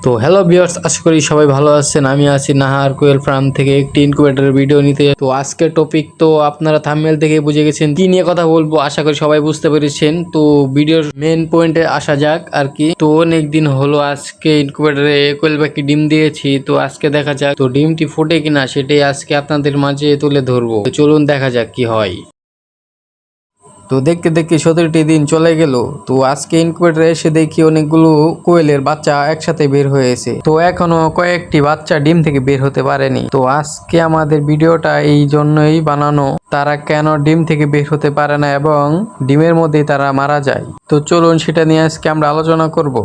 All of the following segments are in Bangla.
তো হ্যালো ভিউয়ার্স, আশা করি সবাই ভালো আছেন। আমি আছি নাহার কোয়েল ফার্ম থেকে একটি ইনকিউবেটরের ভিডিও নিতে। তো আজকের টপিক তো আপনারা থাম্বনেল থেকে বুঝে গেছেন কি নিয়ে কথা বলবো, আশা করি সবাই বুঝতে পেরেছেন। তো ভিডিওর মেন পয়েন্টে আসা যাক আর কি। তো অনেক দিন হলো আজকে ইনকিউবেটরে কোয়েল পাখি ডিম দিয়েছি। তো আজকে দেখা যাক তো ডিমটি ফোটে কিনা, সেটাই আজকে আপনাদের মাঝে তুলে ধরবো। তো চলুন দেখা যাক কি হয়। তো দেখতে দেখতে 17টি দিন চলে গেল। তো আজকে ইনকিউবেটরে এসে দেখি অনেকগুলো কোয়েলের বাচ্চা একসাথে বের হয়েছে। তো এখনো কয়েকটি বাচ্চা ডিম থেকে বের হতে পারেনি। তো আজকে আমাদের ভিডিওটা এই জন্যই বানানো, তারা কেন ডিম থেকে বের হতে পারে না এবং ডিমের মধ্যেই তারা মারা যায়। তো চলুন সেটা নিয়ে আজকে আমরা আলোচনা করব।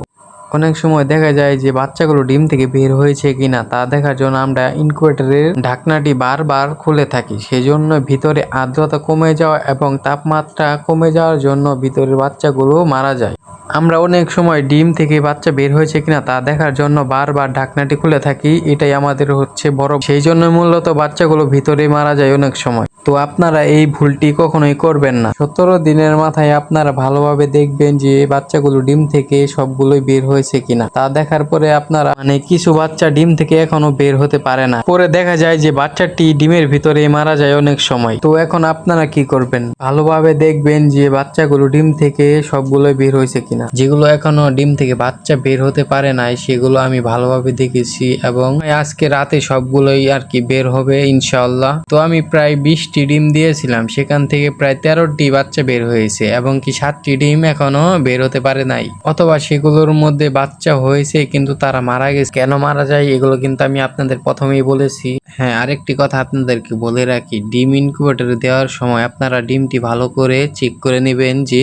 অনেক সময় দেখা যায় যে বাচ্চাগুলো ডিম থেকে বের হয়েছে কিনা তা দেখার জন্য আমরা ইনকিউবেটরের ঢাকনাটি বারবার খুলে থাকি। সেজন্য ভিতরে আর্দ্রতা কমে যাওয়া এবং তাপমাত্রা কমে যাওয়ার জন্য ভিতরের বাচ্চাগুলো মারা যায়। আমরা অনেক সময় ডিম থেকে বাচ্চা বের হয়েছে কিনা তা দেখার জন্য বারবার ঢাকনাটি খুলে থাকি। এটাই আমাদের হচ্ছে বড়, সেই জন্য মূলত বাচ্চাগুলো ভিতরে মারা যায় অনেক সময়। তো আপনারা এই ভুলটি কখনোই করবেন না। 17 দিনের মাথায় আপনারা ভালোভাবে দেখবেন যে বাচ্চাগুলো ডিম থেকে সবগুলোই বের হয়েছে কিনা। তা দেখার পরে আপনারা কিছু বাচ্চা ডিম থেকে এখনো বের হতে পারে না, পরে দেখা যায় যে বাচ্চাটি ডিমের ভিতরে মারা যায় অনেক সময়। তো এখন আপনারা কি করবেন, ভালোভাবে দেখবেন যে বাচ্চাগুলো ডিম থেকে সবগুলোই বের হয়েছে কিনা। যেগুলো এখনো ডিম থেকে বাচ্চা বের হতে পারে নাই সেগুলো আমি ভালোভাবে দেখেছি এবং আজকে রাতে সবগুলোই আর কি বের হবে ইনশাআল্লাহ। তো আমি প্রায় 20টি ডিম দিয়েছিলাম, সেখান থেকে প্রায় 13টি বাচ্চা বের হয়েছে এবং কি 7টি ডিম এখনো বের হতে পারে নাই, অথবা সেগুলোর মধ্যে বাচ্চা হয়েছে কিন্তু তারা মারা গেছে। কেন মারা যায় এগুলো কিন্তু আমি আপনাদের প্রথমেই বলেছি। হ্যাঁ, আরেকটি কথা আপনাদেরকে বলে রাখি, ডিম ইনকিউবেটরে দেওয়ার সময় আপনারা ডিমটি ভালো করে চেক করে নেবেন যে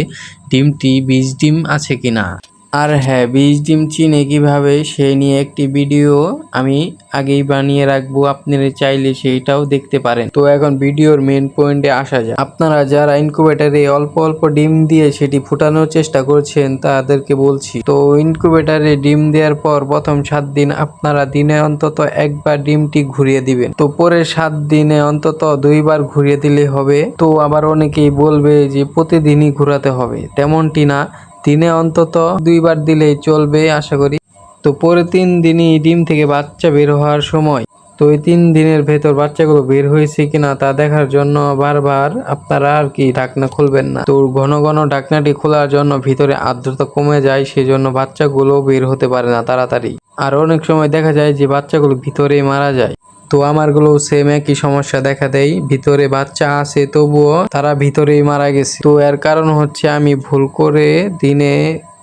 ডিমটি বীজ ডিম আছে কিনা। আর হ্যাঁ, বীজ ডিম চিনে কিভাবে সে নিয়ে একটি ভিডিও আমি আগেই বানিয়ে রাখবো, আপনারা চাইলে সেইটাও দেখতে পারেন। তো এখন ভিডিওর মেন পয়েন্টে আসা যায়। আপনারা যারা ইনকিউবেটরে অল্প অল্প ডিম দিয়ে সেটি ফুটানোর চেষ্টা করছেন তাদেরকে বলছি, তো ইনকিউবেটরে ডিম দেওয়ার পর প্রথম 7 দিন আপনারা দিনে অন্তত একবার ডিমটি ঘুরিয়ে দিবেন। তো পরে 7 দিনে অন্তত 2বার ঘুরিয়ে দিলে হবে। তো আবার অনেকেই বলবে যে প্রতিদিনই ঘোরাতে হবে, তেমনটি না, দিনে অন্তত 2বার দিলেই চলবে আশা করি। তো পরে 3 দিনই ডিম থেকে বাচ্চা বের হওয়ার সময়, তো এই 3 দিনের ভেতর বাচ্চাগুলো বের হয়েছে কিনা তা দেখার জন্য বারবার আপনারা আর কি ঢাকনা খুলবেন না। তো ঘন ঘন ঢাকনাটি খোলার জন্য ভিতরে আর্দ্রতা কমে যায়, সেজন্য বাচ্চাগুলো বের হতে পারে না তাড়াতাড়ি। আর অনেক সময় দেখা যায় যে বাচ্চাগুলো ভিতরেই মারা যায়। তো আমারগুলো সেম একই সমস্যা দেখা দেয়, ভিতরে বাচ্চা আছে তবুও তারা ভিতরেই মারা গেছে। তো এর কারণ হচ্ছে আমি ভুল করে দিনে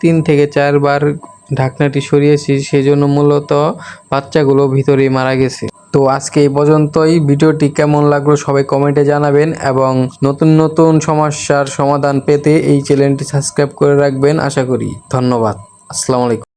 3 থেকে 4বার ঢাকনাটি সরিয়েছি, সেজন্য মূলত বাচ্চাগুলো ভিতরেই মারা গেছে। তো আজকে এই পর্যন্তই। ভিডিওটি কেমন লাগলো সবাই কমেন্টে জানাবেন এবং নতুন নতুন সমস্যার সমাধান পেতে এই চ্যানেলটি সাবস্ক্রাইব করে রাখবেন আশা করি। ধন্যবাদ। আসসালামু আলাইকুম।